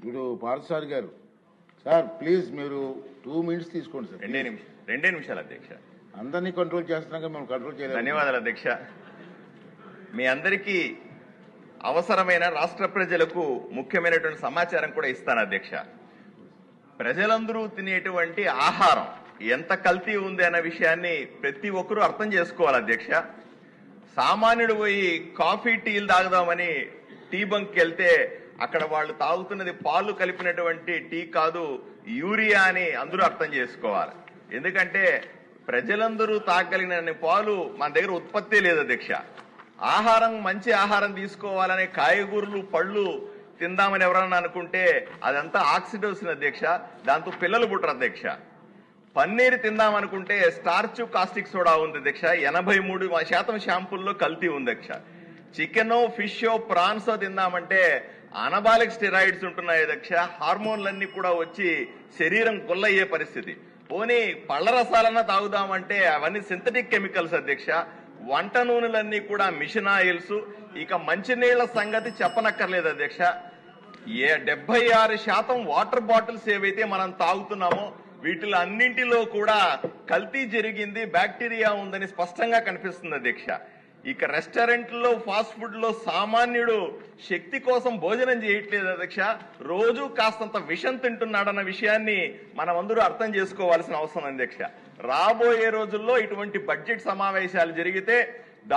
ఇప్పుడు పార్థసారి గారు sir please మీరు 2 minutes తీసుకోండి సార్. రెండే నిమిషాలు అధ్యక్ష. అందరినీ కంట్రోల్ చేస్తున్నాక మనం కంట్రోల్ చేయలేదు. ధన్యవాదాలు అధ్యక్ష. మీ అందరికీ అవసరమైన రాష్ట్ర ప్రజలకు ముఖ్యమైనటువంటి సమాచారం కూడా ఇస్తాను అధ్యక్ష. ప్రజలందరూ తినేటువంటి ఆహారం ఎంత కల్తీ ఉంది అన్న విషయాన్ని ప్రతి ఒక్కరూ అర్థం చేసుకోవాలి అధ్యక్ష. సామాన్యుడు పోయి కాఫీ టీలు తాగుదామని టీ బంక్కి వెళ్తే అక్కడ వాళ్ళు తాగుతున్నది పాలు కలిపినటువంటి టీ కాదు, యూరియా అని అందరూ అర్థం చేసుకోవాలి. ఎందుకంటే ప్రజలందరూ తాగలిగిన పాలు మన దగ్గర ఉత్పత్తి లేదు అధ్యక్ష. ఆహారం మంచి ఆహారం తీసుకోవాలనే కాయగూరలు పళ్ళు తిందామని ఎవరన్నా అనుకుంటే అదంతా ఆక్సిడోసిన్ అధ్యక్ష, దాంతో పిల్లలు పుట్టరు అధ్యక్ష. పన్నీరు తిందామనుకుంటే స్టార్చ్ కాస్టిక్ సోడా ఉంది అధ్యక్ష, 83% షాంపూల్లో కల్తీ ఉంది అధ్యక్ష. చికెనో ఫిషో ప్రాన్సో తిందామంటే అనబాలిక్ స్టెరాయిడ్స్ ఉంటున్నాయి అధ్యక్ష. హార్మోన్లన్నీ కూడా వచ్చి శరీరం కొల్లయ్యే పరిస్థితి. పోనీ పళ్ల రసాలన్నా తాగుదామంటే అవన్నీ సింథటిక్ కెమికల్స్ అధ్యక్ష. వంట నూనెలన్నీ కూడా మిషన్ ఆయిల్స్. ఇక మంచినీళ్ల సంగతి చెప్పనక్కర్లేదు అధ్యక్ష. 76% వాటర్ బాటిల్స్ ఏవైతే మనం తాగుతున్నామో వీటిలో అన్నింటిలో కూడా కల్తీ జరిగింది, బ్యాక్టీరియా ఉందని స్పష్టంగా కనిపిస్తుంది అధ్యక్ష. ఇక రెస్టారెంట్లో ఫాస్ట్ ఫుడ్ లో సామాన్యుడు శక్తి కోసం భోజనం చేయట్లేదు అధ్యక్ష, రోజు కాస్తంత విషం తింటున్నాడన్న విషయాన్ని మనం అందరూ అర్థం చేసుకోవాల్సిన అవసరం అధ్యక్ష. రాబోయే రోజుల్లో ఇటువంటి బడ్జెట్ సమావేశాలు జరిగితే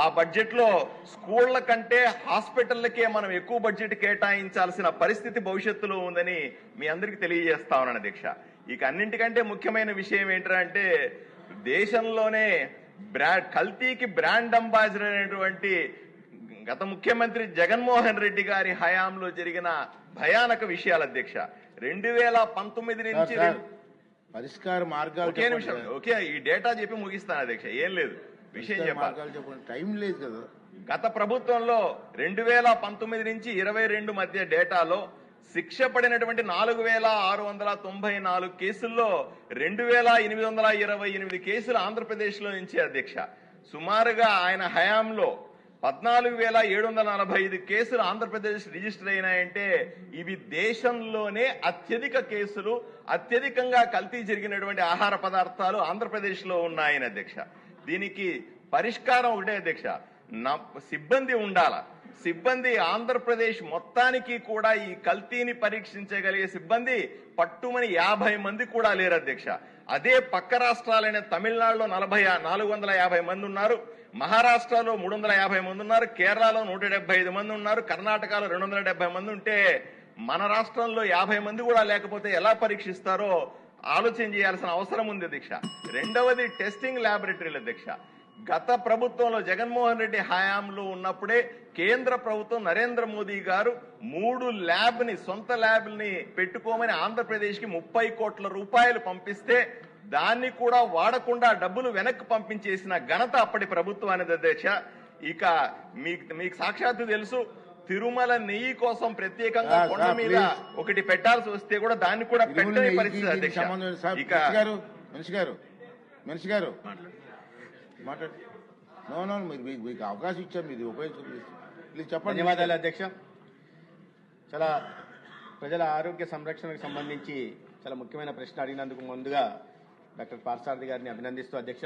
ఆ బడ్జెట్ లో స్కూళ్ల కంటే హాస్పిటళ్లకే మనం ఎక్కువ బడ్జెట్ కేటాయించాల్సిన పరిస్థితి భవిష్యత్తులో ఉందని మీ అందరికీ తెలియజేస్తా ఉన్నాను అధ్యక్ష. ఇక అన్నింటికంటే ముఖ్యమైన విషయం ఏంటంటే దేశంలోనే కల్తీకి బ్రాండ్ అంబాసిడర్ అయినటువంటి గత ముఖ్యమంత్రి జగన్మోహన్ రెడ్డి గారి హయాంలో జరిగిన భయానక విషయాలు అధ్యక్ష. 2019 నుంచి పరిష్కార మార్గాలు ఒకే నిమిషం ఓకే ఈ డేటా చెప్పి ముగిస్తాను అధ్యక్ష. ఏం లేదు విషయం చెప్పండి, టైం లేదు కదా. గత ప్రభుత్వంలో 2019 నుంచి 22 మధ్య డేటాలో శిక్ష పడినటువంటి 4694 కేసుల్లో 2828 కేసులు ఆంధ్రప్రదేశ్ లో నుంచి అధ్యక్ష. సుమారుగా ఆయన హయాంలో 14745 కేసులు ఆంధ్రప్రదేశ్ రిజిస్టర్ అయినాయంటే ఇవి దేశంలోనే అత్యధిక కేసులు, అత్యధికంగా కల్తీ జరిగినటువంటి ఆహార పదార్థాలు ఆంధ్రప్రదేశ్ లో ఉన్నాయని అధ్యక్ష. దీనికి పరిష్కారం ఒకటే అధ్యక్ష, సిబ్బంది ఉండాల. సిబ్బంది ఆంధ్రప్రదేశ్ మొత్తానికి కూడా ఈ కల్తీని పరీక్షించగలిగే సిబ్బంది పట్టుమని 50 మంది కూడా లేరు అధ్యక్ష. అదే పక్క రాష్ట్రాలైన తమిళనాడులో 450 మంది ఉన్నారు, మహారాష్ట్రలో 350 మంది ఉన్నారు, కేరళలో 175 మంది ఉన్నారు, కర్ణాటకలో 270 మంది ఉంటే మన రాష్ట్రంలో 50 మంది కూడా లేకపోతే ఎలా పరీక్షిస్తారో ఆలోచన చేయాల్సిన అవసరం ఉంది అధ్యక్ష. రెండవది టెస్టింగ్ ల్యాబొరేటరీలు అధ్యక్ష. గత ప్రభుత్వంలో జగన్మోహన్ రెడ్డి హయాంలో ఉన్నప్పుడే కేంద్ర ప్రభుత్వం నరేంద్ర మోదీ గారు 3 సొంత ల్యాబ్ని పెట్టుకోమని ఆంధ్రప్రదేశ్ కి 30 కోట్ల రూపాయలు పంపిస్తే దాన్ని కూడా వాడకుండా డబ్బులు వెనక్కి పంపించేసిన ఘనత అప్పటి ప్రభుత్వానికి అధ్యక్ష. ఇక మీకు సాక్షాత్తు తెలుసు, తిరుమల నెయ్యి కోసం ప్రత్యేకంగా కొండ మీద ఒకటి పెట్టాల్సి వస్తే కూడా దాన్ని కూడా పెట్టని పరిస్థితి అధ్యక్ష. ఇక మనిషి గారు మాట్లాడు. నో మీకు అవకాశం ఇచ్చాం, ఇది ఉపయోగించుకోండి. చెప్పండి. ధన్యవాదాలు అధ్యక్ష. చాలా ప్రజల ఆరోగ్య సంరక్షణకు సంబంధించి చాలా ముఖ్యమైన ప్రశ్న అడిగినందుకు ముందుగా డాక్టర్ పార్థసారథి గారిని అభినందిస్తూ అధ్యక్ష,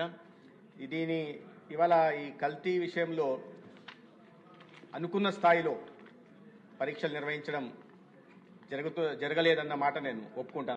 ఇవాళ ఈ కల్తీ విషయంలో అనుకున్న స్థాయిలో పరీక్షలు నిర్వహించడం జరగలేదన్న మాట నేను ఒప్పుకుంటాను.